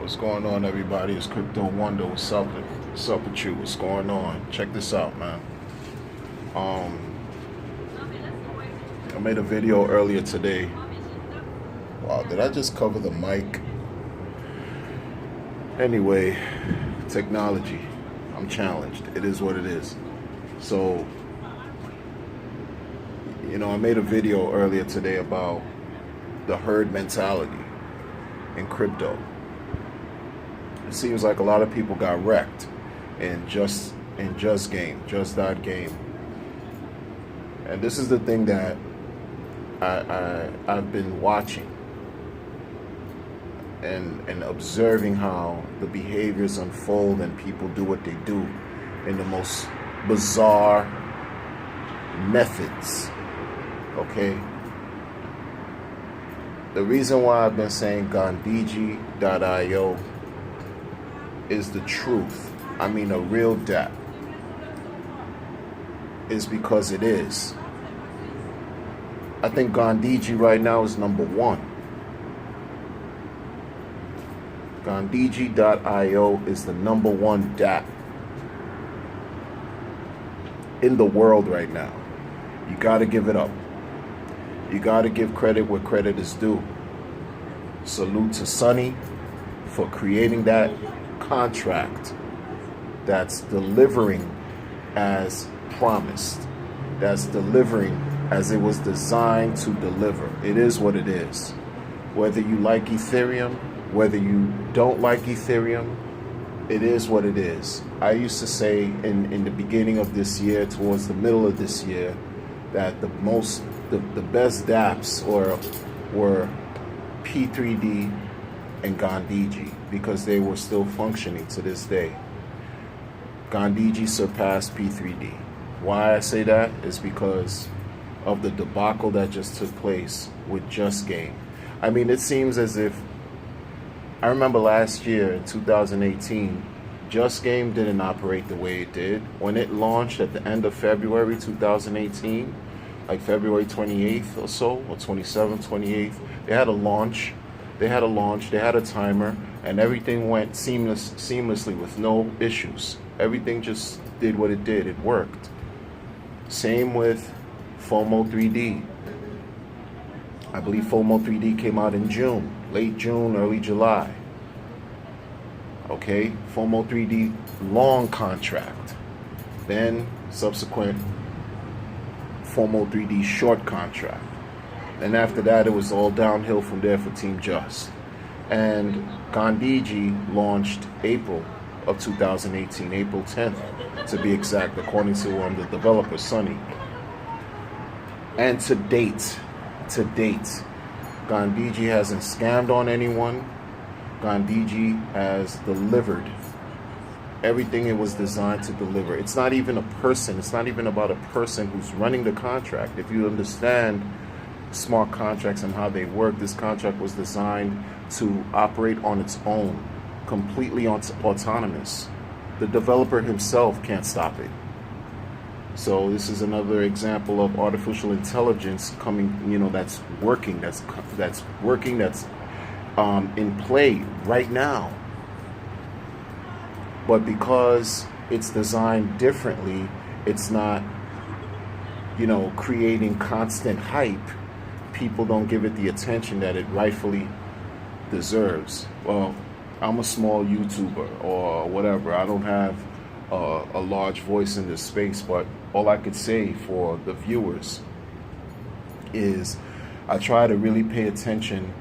What's going on, everybody? It's Crypto Wonder. What's up? What's up with you? What's going on? Check this out, man. Um, I made a video earlier today. Wow, did I just cover the mic? Anyway, technology. I'm challenged. It is what it is. So, I made a video earlier today about the herd mentality in crypto. It seems like a lot of people got wrecked in just dot game. And this is the thing that I've been watching and observing how the behaviors unfold and people do what they do in the most bizarre methods. Okay? The reason why I've been saying Gandhiji.io is the truth. I mean, a real Dapp. Is because it is. I think Gandhiji right now is number one. Gandhiji.io is the number one Dapp in the world right now. You got to give it up. You got to give credit where credit is due. Salute to Sonny for creating that contract that's delivering as promised, that's delivering as it was designed to deliver. It is what it is. Whether you like Ethereum, whether you don't like Ethereum, it is what it is. I used to say in the beginning of this year, towards the middle of this year, that the best dApps were P3D and Gandhiji, because they were still functioning to this day. Gandhiji surpassed P3D. Why I say that is because of the debacle that just took place with Just Game. I mean, it seems as if, I remember last year in 2018, Just Game didn't operate the way it did. When it launched at the end of February 2018, like February 28th or so, or 27th, 28th, they had a launch, they had a timer, and everything went seamlessly with no issues. Everything just did what it did. It worked. Same with FOMO 3D. I believe FOMO 3D came out in June, late June, early July. Okay, FOMO 3D long contract. Then subsequent FOMO 3D short contract. And after that, it was all downhill from there for Team Just. And Gandhiji launched April of 2018, April 10th to be exact, according to the developer, Sonny. And to date, Gandhiji hasn't scammed on anyone. Gandhiji has delivered everything it was designed to deliver. It's not even a person. It's not even about a person who's running the contract. If you understand smart contracts and how they work, this contract was designed to operate on its own, completely autonomous. The developer himself can't stop it. So this is another example of artificial intelligence coming, that's working, that's in play right now. But because it's designed differently, it's not, creating constant hype. People don't give it the attention that it rightfully deserves. Well, I'm a small YouTuber or whatever. I don't have a large voice in this space, but all I could say for the viewers is I try to really pay attention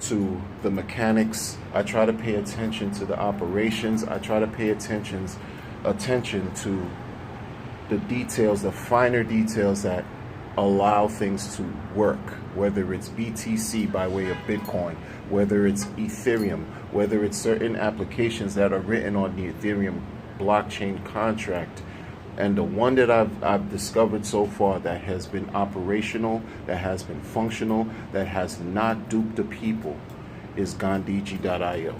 to the mechanics. I try to pay attention to the operations. I try to pay attention to the details, the finer details that allow things to work, whether it's BTC by way of Bitcoin, whether it's Ethereum, whether it's certain applications that are written on the Ethereum blockchain contract. And the one that I've discovered so far that has been operational, that has been functional, that has not duped the people is Gandhiji.io.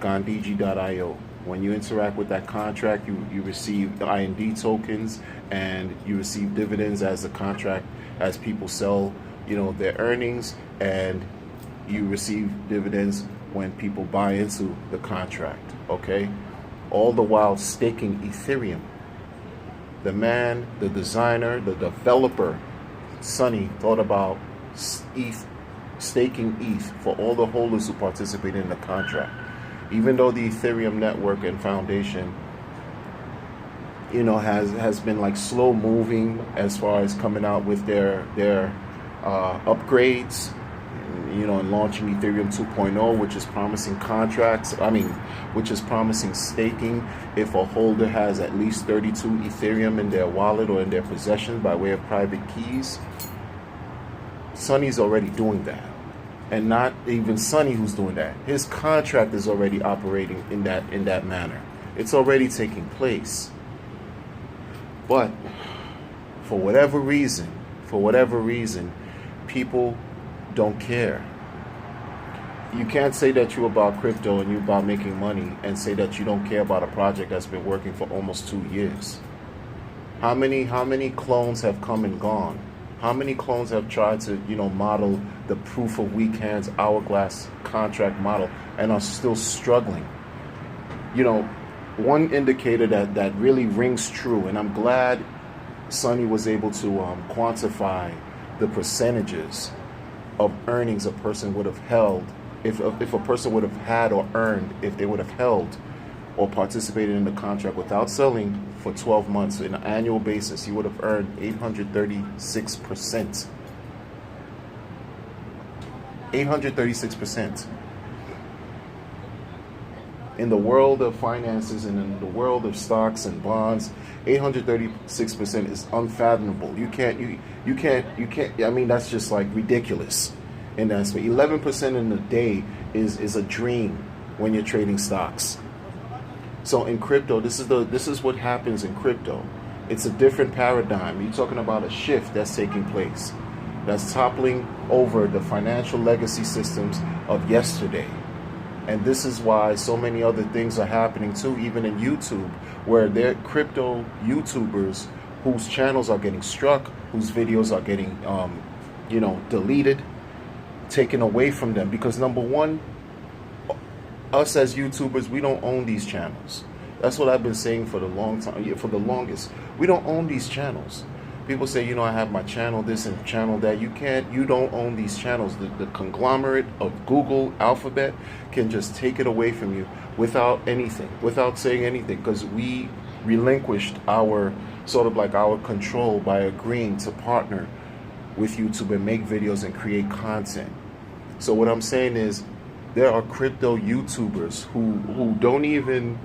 Gandhiji.io. When you interact with that contract, you receive the IND tokens and you receive dividends as the contract, as people sell, their earnings, and You receive dividends when people buy into the contract, okay? All the while staking Ethereum. The man, the designer, the developer, Sonny, thought about staking ETH for all the holders who participate in the contract. Even though the Ethereum network and foundation, has been like slow moving as far as coming out with their upgrades, and launching Ethereum 2.0, which is promising which is promising staking if a holder has at least 32 Ethereum in their wallet or in their possession by way of private keys. Sonny's already doing that. And not even Sonny who's doing that. His contract is already operating in that manner. It's already taking place. But for whatever reason, people don't care. You can't say that you're about crypto and you're about making money and say that you don't care about a project that's been working for almost 2 years. How many clones have come and gone? How many clones have tried to, model the proof of weak hands hourglass contract model and are still struggling? One indicator that really rings true, and I'm glad Sonny was able to quantify the percentages of earnings a person would have held if a person would have had or earned if they would have held or participated in the contract without selling for 12 months on an annual basis. He would have earned 836%. 836%. In the world of finances and in the world of stocks and bonds, 836% is unfathomable. You can't. I mean, that's just like ridiculous. In that space, 11% in a day is a dream when you're trading stocks. So in crypto, this is what happens in crypto. It's a different paradigm. You're talking about a shift that's taking place, that's toppling over the financial legacy systems of yesterday. And this is why so many other things are happening too, even in YouTube, where there are crypto YouTubers whose channels are getting struck, whose videos are getting, deleted, taken away from them. Because number one, us as YouTubers, we don't own these channels. That's what I've been saying for the longest. We don't own these channels. People say, I have my channel this and channel that. You don't own these channels. The conglomerate of Google, Alphabet can just take it away from you without saying anything, because we relinquished our control by agreeing to partner with YouTube and make videos and create content. So what I'm saying is, there are crypto YouTubers who don't even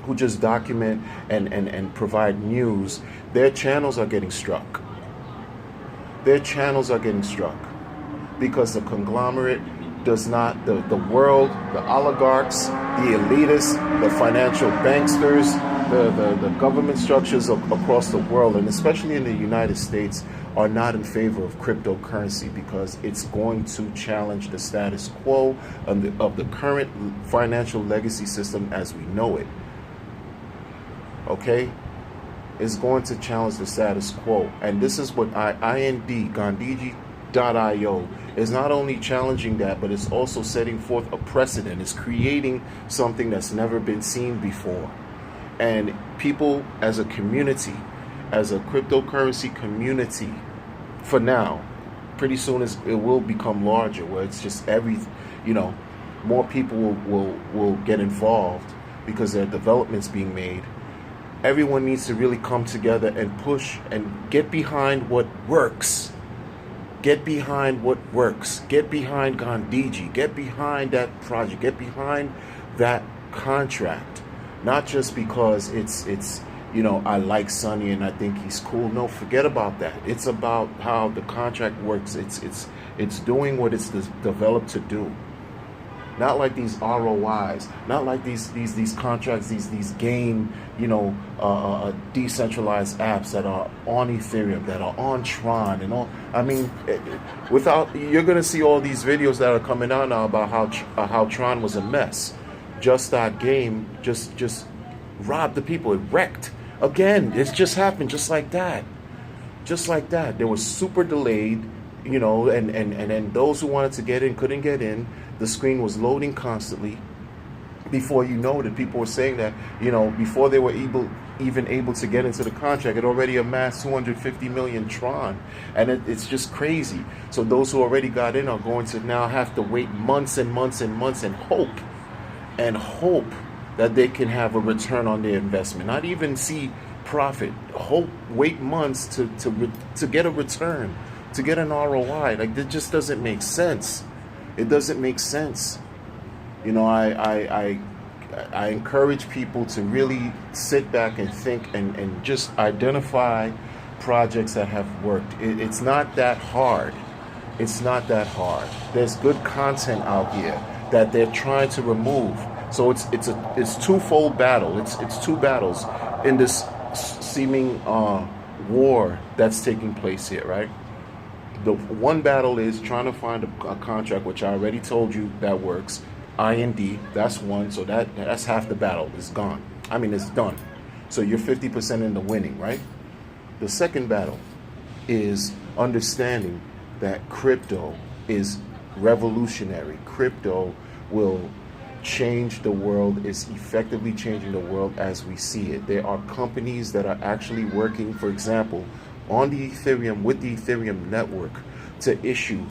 who just document and provide news. Their channels are getting struck. Because the conglomerate does not, the world, the oligarchs, the elitists, the financial banksters, the government structures across the world, and especially in the United States, are not in favor of cryptocurrency, because it's going to challenge the status quo of the current financial legacy system as we know it. Okay? It's going to challenge the status quo. And this is what Gandhiji.io is not only challenging that, but it's also setting forth a precedent. It's creating something that's never been seen before. And people as a community, as a cryptocurrency community, for now, pretty soon it will become larger, where it's just more people will get involved because there are developments being made. Everyone needs to really come together and push and get behind what works. Get behind what works. Get behind Gandhiji. Get behind that project. Get behind that contract. Not just because it's I like Sonny and I think he's cool. No, forget about that. It's about how the contract works. It's doing what it's developed to do. Not like these ROIs, not like these contracts, these game, decentralized apps that are on Ethereum, that are on Tron and all. I mean, you're gonna see all these videos that are coming out now about how Tron was a mess. Just That Game just robbed the people. It wrecked. Again, it's just happened just like that. Just like that. They were super delayed. and then those who wanted to get in couldn't get in. The screen was loading constantly. Before you know it, people were saying that, before they were even able to get into the contract, it already amassed 250 million Tron. And it's just crazy. So those who already got in are going to now have to wait months and months and months and hope that they can have a return on their investment. Not even see profit. Wait months to get a return, to get an ROI. Like, that just doesn't make sense. It doesn't make sense. I encourage people to really sit back and think and just identify projects that have worked. It's not that hard. It's not that hard. There's good content out here that they're trying to remove. So it's twofold battle. It's two battles in this seeming war that's taking place here, right? The one battle is trying to find a contract, which I already told you that works. IND, that's one, so that's half the battle. It's gone. It's done. So you're 50% in the winning, right? The second battle is understanding that crypto is revolutionary. Crypto will change the world, is effectively changing the world as we see it. There are companies that are actually working, for example, on the Ethereum, with the Ethereum network, to issue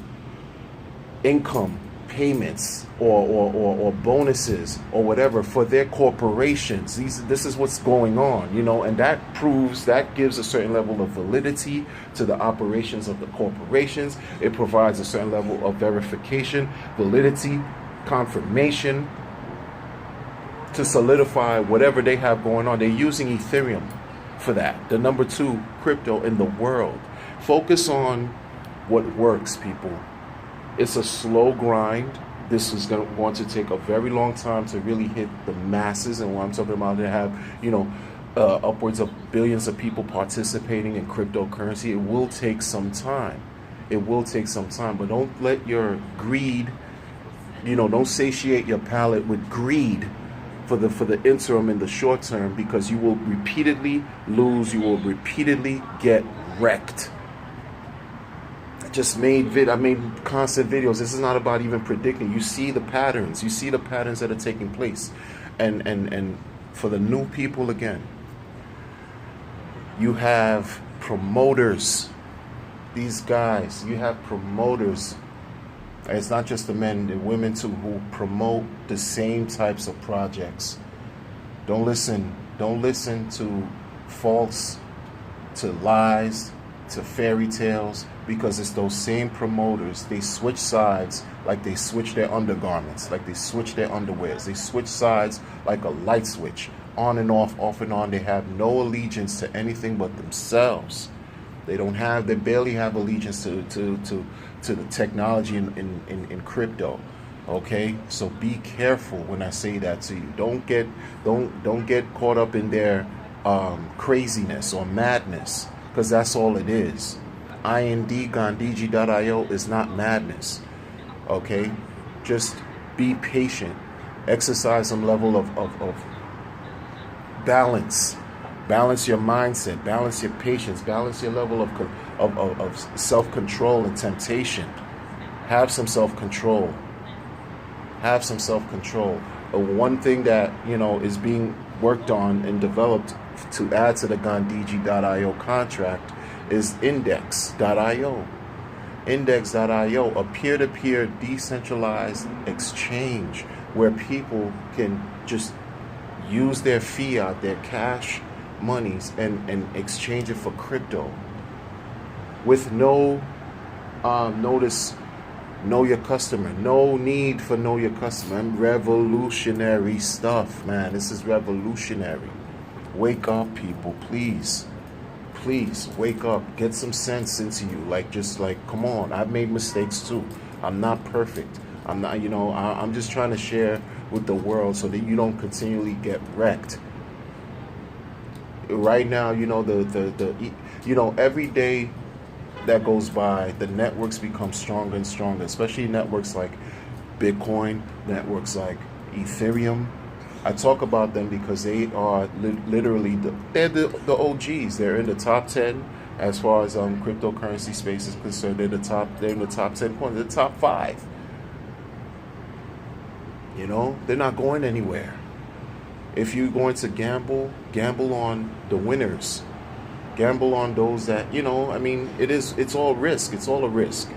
income payments or bonuses or whatever for their corporations. This is what's going on, and that gives a certain level of validity to the operations of the corporations. It provides a certain level of verification, validity, confirmation to solidify whatever they have going on. They're using Ethereum for that. The number 2 crypto in the world. Focus on what works, people. It's a slow grind. This is going to take a very long time to really hit the masses. And what I'm talking about, they have, upwards of billions of people participating in cryptocurrency. It will take some time. But don't let your greed, don't satiate your palate with greed for the interim and the short term, because you will repeatedly lose. You will repeatedly get wrecked. I made constant videos. This is not about even predicting. You see the patterns that are taking place. And for the new people, again, you have promoters. These guys, you have promoters. And it's not just the men, the women too, who promote the same types of projects. Don't listen to false, to lies, to fairy tales, because it's those same promoters. They switch sides like they switch their undergarments, like they switch their underwears. They switch sides like a light switch, on and off and on. They have no allegiance to anything but themselves. They barely have allegiance to the technology in crypto. Okay, so be careful when I say that to you. Don't get caught up in their craziness or madness, because that's all it is. Gandhiji.io is not madness. Okay, just be patient. Exercise some level of balance. Balance your mindset. Balance your patience. Balance your level of self-control and temptation. Have some self-control. One thing that is being worked on and developed to add to the Gandhiji.io contract is Index.io. Index.io, a peer-to-peer decentralized exchange where people can just use their fiat, their cash monies, and exchange it for crypto with no know your customer. No need for know your customer. Revolutionary stuff, man. This is revolutionary. Wake up, people, please. Please wake up. Get some sense into you. Come on. I've made mistakes too. I'm not perfect. I'm not, I'm just trying to share with the world so that you don't continually get wrecked. Right now, every day that goes by, the networks become stronger and stronger, especially networks like Bitcoin, networks like Ethereum. I talk about them because they are literally the OGs. They're in the top 10 As far as cryptocurrency space is concerned, they're the top. They're in the top 10 points. They're the top 5. You know, they're not going anywhere. If you're going to gamble, gamble on the winners. Gamble on those that, you know, I mean, it's all risk. It's all a risk.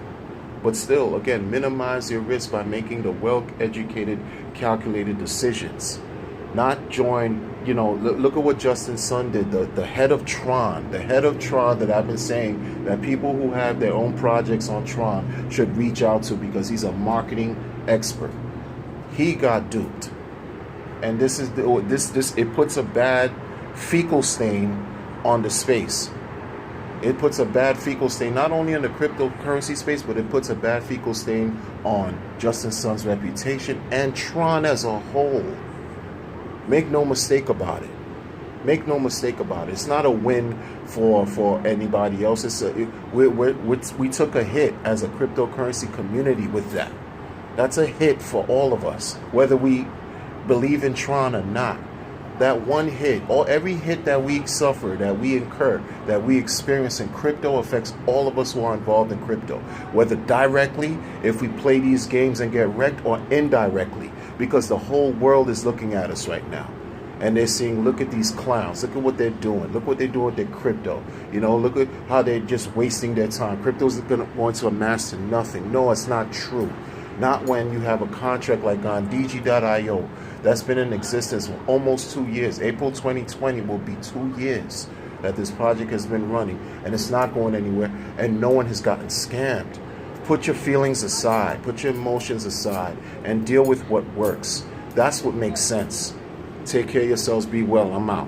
But still, again, minimize your risk by making the well-educated, calculated decisions. Not join, you know, look at what Justin Sun did, the head of Tron, that I've been saying that people who have their own projects on Tron should reach out to because he's a marketing expert. He got duped. And this it puts a bad fecal stain on the space. It puts a bad fecal stain not only in the cryptocurrency space, but it puts a bad fecal stain on Justin Sun's reputation and Tron as a whole. Make no mistake about it. Make no mistake about it. It's not a win for anybody else. We took a hit as a cryptocurrency community with that. That's a hit for all of us, whether we believe in Tron or not. That one hit, every hit that we suffer, that we incur, that we experience in crypto affects all of us who are involved in crypto, whether directly, if we play these games and get wrecked, or indirectly, because the whole world is looking at us right now. And they're saying, look at these clowns. Look at what they're doing. Look what they're doing with their crypto. You know, look at how they're just wasting their time. Crypto's going to amass to nothing. No, it's not true. Not when you have a contract like on DG.io that's been in existence for almost 2 years. April 2020 will be 2 years that this project has been running, and it's not going anywhere, and no one has gotten scammed. Put your feelings aside, put your emotions aside, and deal with what works. That's what makes sense. Take care of yourselves. Be well. I'm out.